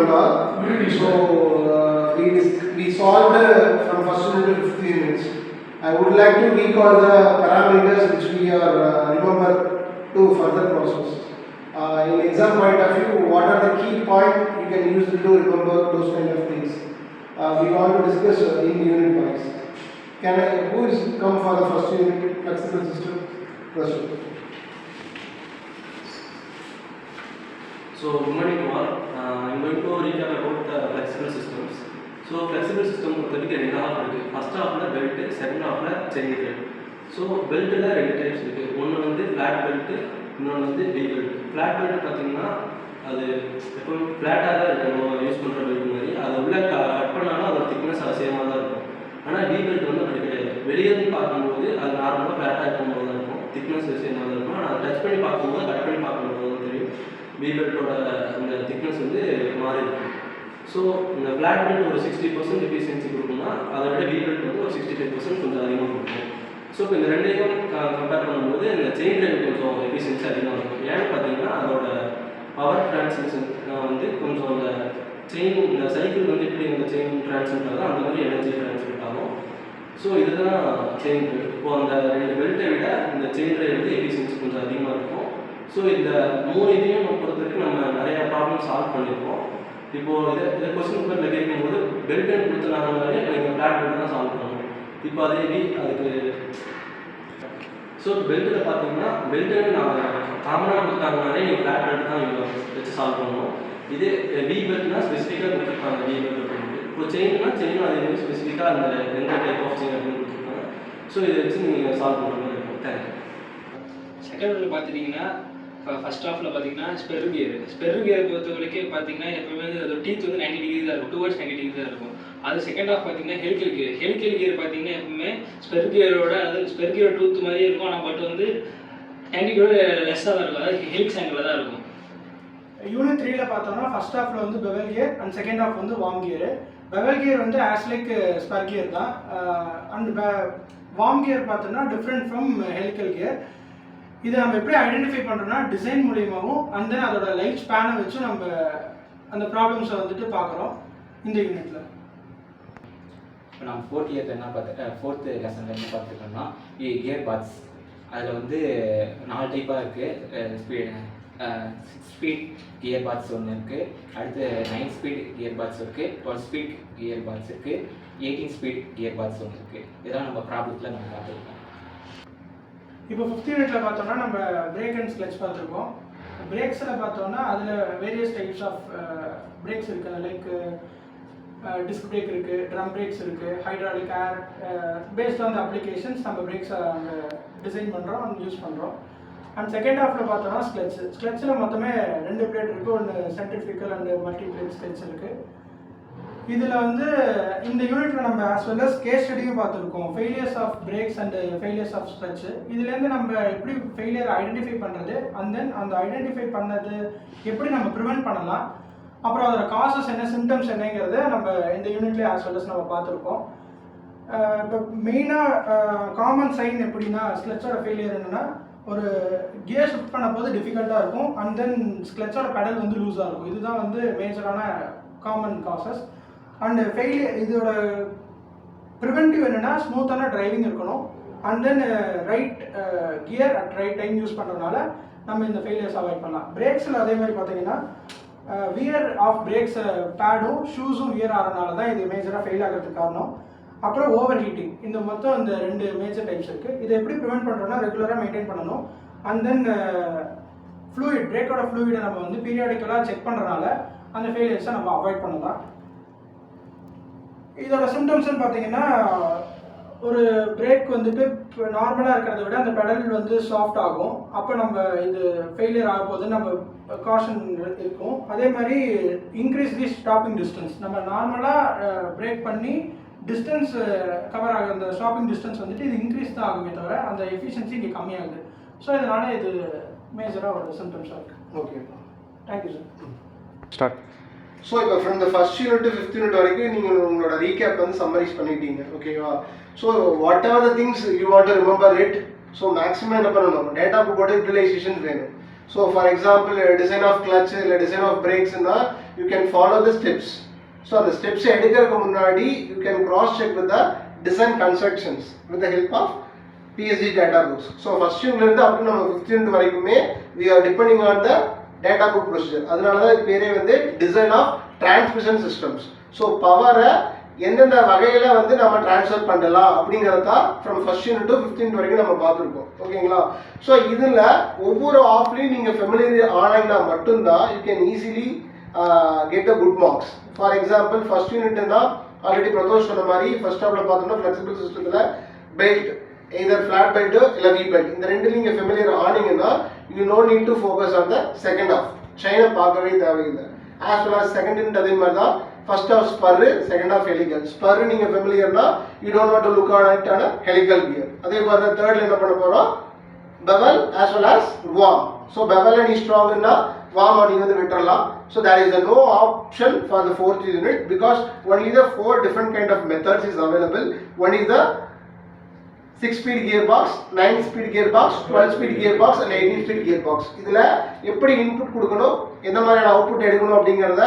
and all. So we solved from first unit to 15 minutes. I would like to recall the parameters which we are remember to further process. In exam point of view, what are the key points you can use to remember those kind of things? We want to discuss in unit wise. Who is come for the first unit flexible system? Question. So, good morning to all. I'm going to recap about the flexible systems. So, flexible system பொறுத்தவரைக்கும் ரெண்டு half இருக்குது. First ஹாஃபில் belt, second ஹாஃபில் chain thread. So பெல்ட்டில் ரெண்டு types இருக்குது. ஒன்று வந்து flat belt, இன்னொன்று வந்து வி பெல்ட். ஃப்ளாட் பெல்ட் பார்த்தீங்கன்னா அது எப்போ ஃப்ளாட்டாக தான் இருக்கும், நம்ம யூஸ் பண்ணுற பெல்ட் மாதிரி. அதை உள்ளே கட் பண்ணாலும் அதோட திக்னஸ் சேமாக தான் இருக்கும். ஆனால் வி பெல்ட் வந்து அப்படி கிடையாது. வெளியே இருந்து பார்க்கும்போது அது நார்மலாக ஃப்ளாட்டாக இருக்கும் போது தான் இருக்கும், திக்னஸ் சேமாக தான் இருக்கும். ஆனால் டச் பண்ணி பார்க்கும்போது, கட் பண்ணி பார்க்கும்போது தான் தெரியும் வி பெல்ட்டோட அந்த திக்னஸ் வந்து மாறி இருக்கும். ஸோ இந்த ஃப்ளாட் பெல்ட் ஒரு 60% எஃபிஷியன்சி கொடுக்கும்னா அதை விட வி பெல்ட் வந்து ஒரு 65% கொஞ்சம் அதிகமாக கொடுக்கும். ஸோ இப்போ இந்த ரெண்டையும் கம்பேர் பண்ணும்போது இந்த செயின் ட்ரைவ் கொஞ்சம் எஃபிஷியன்சி அதிகமாக இருக்கும். ஏன்னு பார்த்தீங்கன்னா அதோட பவர் டிரான்ஸ்மிஷன் வந்து கொஞ்சம் அந்த செயின், இந்த சைக்கிள் வந்து எப்படி அந்த செயின் டிரான்ஸ்மிட் ஆகும் அந்த மாதிரி எனர்ஜி டிரான்ஸ்மிட் ஆகும். ஸோ இதுதான் செயின் ட்ரைவ். இப்போது அந்த ரெண்டு பெல்ட்டை விட இந்த செயின் ட்ரைவ் வந்து எஃபிஷியன்சி கொஞ்சம் அதிகமாக இருக்கும். ஸோ இந்த மூணு இதையும் பொறுத்த வரைக்கும் நம்ம நிறையா ப்ராப்ளம் சால்வ் பண்ணியிருக்கோம். இப்போது இதை கொஸ்டின் பேப்பரில் கேட்கும்போது பெல்ட்டுன்னு கொடுத்தனாலே நீங்கள் ஃப்ளாட் பெல்ட் தான் சால்வ் பண்ணணும். இப்போ அதே அதுக்கு ஸோ பெல்ட்டில் பார்த்தீங்கன்னா பெல்ட்டுன்னு நான் காமனாக கொடுத்தாங்கனாலே நீங்கள் ஃப்ளாட் பெல்ட் தான் வச்சு சால்வ் பண்ணணும். இதே வி பெல்ட்னா ஸ்பெசிஃபிக்காக கொடுத்துருப்பாங்க வி பெல்ட் அப்படின்ட்டு. இப்போ செயின்னா செயினும் அதே மாதிரி ஸ்பெசிஃபிக்காக அந்த எந்த டைப் ஆஃப் செயின் அப்படின்னு கொடுத்துருப்பாங்க. ஸோ இதை வச்சு நீங்கள் சால்வ் பண்ணுற மாதிரி இருக்கும். தேங்க்யூ. செகண்ட் ஒன்று பார்த்துட்டிங்கன்னா ஃபர்ஸ்ட் ஹாஃபில் பார்த்தீங்கன்னா ஸ்பெர் கியர் பொறுத்த வரைக்கும் பார்த்தீங்கன்னா எப்பவுமே அதோட டீத் வந்து 90 டிகிரி தான் இருக்கும், டுவர்ட்ஸ் 90 டிகிரி தான் இருக்கும். அது செகண்ட் ஹாஃப் பார்த்தீங்கன்னா ஹெலிக்கல் கியர் பார்த்தீங்கன்னா எப்பவுமே ஸ்பெர் கியரோட டூத் மாதிரியே இருக்கும். ஆனால் பட் வந்து 90 டிகிரி லெஸ்ஸாக தான் இருக்கும், அதாவது ஹெலிக்ஸ் ஆங்கிளில் தான் இருக்கும். யூனிட் 3ல பார்த்தோம்னா ஃபர்ஸ்ட் ஹாஃப்ல வந்து bevel gear and second half வந்து வார்ம் கியர். பெவல் கியர் வந்து ஆஸ் லைக் ஸ்பெர் கியர் தான். அண்ட் வார்ம் கியர் பார்த்தோம்னா டிஃப்ரெண்ட் ஃப்ரம் ஹெலிக்கல் கியர். இதை நம்ம எப்படி ஐடென்டிஃபை பண்ணுறோம்னா டிசைன் மூலியமாகவும் அண்ட் தென் அதோட லைஃப் ஸ்பேனை வச்சு நம்ம அந்த ப்ராப்ளம்ஸை வந்துட்டு பார்க்குறோம் இந்த யூனிட்டில். இப்போ நம்ம ஃபோர்த் லெசனில் என்ன பார்த்துருக்கோம்னா கியர் பார்ட்ஸ். அதில் வந்து 4 டைப்பாக இருக்குது. 6 ஸ்பீட் கியர் பார்ட்ஸ் ஒன்று இருக்குது, அடுத்து 9 ஸ்பீட் கியர் பார்ட்ஸ் இருக்குது, 12 ஸ்பீட் கியர் பார்ட்ஸ் இருக்குது, 18 ஸ்பீட் கியர் பார்ட்ஸ் ஒன்று இருக்குது. இதெல்லாம் நம்ம ப்ராப்ளத்தில் நம்ம பார்த்துருக்கோம். இப்போ 5th யூனிட்ல பார்த்தோம்னா நம்ம பிரேக் அண்ட் கிளட்ச் பார்த்துருக்கோம். பிரேக்ஸில் பார்த்தோம்னா அதில் வேரியஸ் டைப்ஸ் ஆஃப் பிரேக்ஸ் இருக்குது. லைக் டிஸ்க் பிரேக் இருக்குது, ட்ரம் பிரேக்ஸ் இருக்குது, hydraulic, air. Based on the applications நம்ம பிரேக்ஸை அங்கே டிசைன் பண்ணுறோம் அண்ட் யூஸ் பண்ணுறோம். அண்ட் செகண்ட் ஹாஃபில் பார்த்தோம்னா ஸ்க்ளட்சில் மொத்தமே 2 பிளேட் இருக்குது. ஒன்று centrifugal and multi plate clutch இருக்குது. இதில் வந்து இந்த யூனிட்ல நம்ம ஆஸ் வெல் அஸ் கேஸ் ஸ்டடியும் பார்த்துருக்கோம், failures of brakes and failures of clutch. இதுலேருந்து நம்ம எப்படி ஃபெயிலியர் ஐடென்டிஃபை பண்ணுறது அண்ட் தென் அந்த ஐடென்டிஃபை பண்ணது எப்படி நம்ம ப்ரிவென்ட் பண்ணலாம், அப்புறம் அதோட காசஸ் என்ன, சிம்டம்ஸ் என்னங்கிறத நம்ம இந்த யூனிட்லேயே ஆஸ் வெல் அஸ் நம்ம பார்த்துருக்கோம். இப்போ மெயினாக காமன் சைன் எப்படின்னா ஸ்க்ளட்சோட ஃபெயிலியர் என்னென்னா ஒரு கியர் ஷிஃப்ட் பண்ண போது டிஃபிகல்ட்டாக இருக்கும் அண்ட் தென் ஸ்க்ளட்சோட பெடல் வந்து லூஸாக இருக்கும். இதுதான் வந்து மேஜரான காமன் காசஸ். அண்ட் ஃபெயிலியர் இதோட ப்ரிவென்டிவ் என்னென்னா ஸ்மூத்தான டிரைவிங் இருக்கணும் and then right gear at right time use பண்ணுறதுனால நம்ம இந்த ஃபெயிலியர்ஸ் அவாய்ட் பண்ணலாம். பிரேக்ஸில் அதே மாதிரி பார்த்தீங்கன்னா வியர் ஆஃப் பிரேக்ஸ் பேடும் ஷூஸும் வியர் ஆகிறதுனால தான் இது மேஜராக ஃபெயில் ஆகிறதுக்கு காரணம். அப்புறம் ஓவர் ஹீட்டிங். இந்த மொத்தம் இந்த 2 மேஜர் டைப்ஸ் இருக்குது. இதை எப்படி ப்ரிவென்ட் பண்ணுறோன்னா ரெகுலராக மெயின்டைன் பண்ணணும். அண்ட் தென் ஃப்ளூயிட், பிரேக்கோட ஃப்ளூயிடை நம்ம வந்து பீரியாடிக்கலாக செக் பண்ணுறதுனால அந்த ஃபெயிலியர்ஸை நம்ம அவாய்ட் பண்ணலாம். இதோட சிம்டம்ஸ்ன்னு பார்த்தீங்கன்னா ஒரு பிரேக் வந்துட்டு நார்மலாக இருக்கிறத விட அந்த பெடல் வந்து சாஃப்ட் ஆகும். அப்போ நம்ம இது ஃபெயிலியர் ஆக போது நம்ம காஷன் இருக்கும். அதே மாதிரி இன்க்ரீஸ் தி ஸ்டாப்பிங் டிஸ்டன்ஸ். நம்ம நார்மலாக பிரேக் பண்ணி டிஸ்டன்ஸ் கவர் ஆகுது, அந்த ஸ்டாப்பிங் டிஸ்டன்ஸ் வந்துட்டு இது இன்க்ரீஸ் தான் ஆகுமே தவிர அந்த எஃபிஷியன்சி இங்கே கம்மியாகுது. ஸோ இதனால் இது மேஜராக ஒரு சிம்டம்ஸாக இருக்குது. Okay, thank you sir. Start. So இப்போ from the first unit to 5th unit வரைக்கும் நீங்கள் உங்களோட ரீகேப் வந்து சம்மரைஸ் பண்ணிட்டீங்க. ஓகேவா? So what are the things you want to remember it. So maximum என்ன பண்ணணும், டேட்டாவுக்கு போட்டு யூட்டிலைசேஷன் வேணும். So for example design of clutch இல்லை டிசைன் ஆஃப் பிரேக்ஸ்னா you can follow the steps. So the steps எடுக்கிறதுக்கு முன்னாடி you can cross check with the design constructions with the help of PSG data books. So first unit இருந்து up to நம்ம 15th unit வரைக்குமே we are depending on the data book procedure. அதனால தான் இது பேரே வந்து design of transmission systems. So பவரை எந்தெந்த வகையில வந்து நம்ம ட்ரான்ஸ்ஃபர் பண்ணலாம் அப்படிங்கறத from first unit to 15th வரைக்கும் நம்ம பார்த்துருக்கோம். ஓகேங்களா? ஸோ இதுல ஒவ்வொரு ஆஃப்லையும் நீங்க ஃபெமிலியர் ஆனீங்கன்னா மட்டும்தான் you can easily get a good marks. For example first unit தான் ஆல்ரெடி பிரதோஷ் சொன்ன மாதிரி ஃபர்ஸ்ட் ஹாஃப்ல பார்த்தோம்னா ஃபிளெக்சிபிள் சிஸ்டத்துல பெல்ட் either flat belt இல்ல V belt இந்த ரெண்டுல நீங்க ஃபெமிலியர் ஆனீங்கன்னா you no need to focus on the second half. செயினை பார்க்கவே தேவையில்லை. as well as second unit அதே மாதிரி தான் first half spur, second half helical. Spur நீங்க ஃபெமிலியர்னா you don't want to look on it on a helical gear. அதே மாதிரி thirdல என்ன பண்ண போறோம் bevel as well as worm. So bevel and strong னா worm நீங்க வந்து விட்டுறலாம். So there is no option for the fourth unit because only the 4 different kind of methods is available. One is the 6-speed gearbox, 9-speed gearbox, 12-speed gearbox and 18-speed gearbox. இதுல எப்படி input கொடுக்கணும் எந்த மாதிரியான output எடுக்கணும் அப்படிங்கறத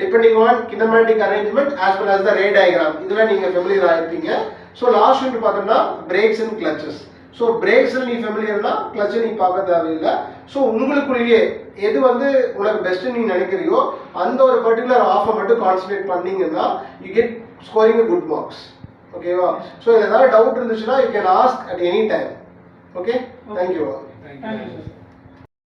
depending on kinematic arrangement as well as the ray diagram இதுல நீங்க familiar ஆயிருப்பீங்க. So last unit பார்த்தோம்னா பிரேக்ஸ் அண்ட் கிளச்சஸ். ஸோ பிரேக்ஸில் நீ ஃபெமிலியர்னா கிளச்சை நீ பார்க்க தேவையில்லை. ஸோ உங்களுக்குள்ளேயே எது வந்து உனக்கு பெஸ்ட்டு நீ நினைக்கிறியோ அந்த ஒரு பர்டிகுலர் ஆஃபை மட்டும் கான்சன்ட்ரேட் பண்ணீங்கன்னா you get scoring a good marks. ஓகேவா? ஸோ இதில் ஏதாவது டவுட் இருந்துச்சுன்னா you can ask at any time. Okay, thank you. Thank you sir.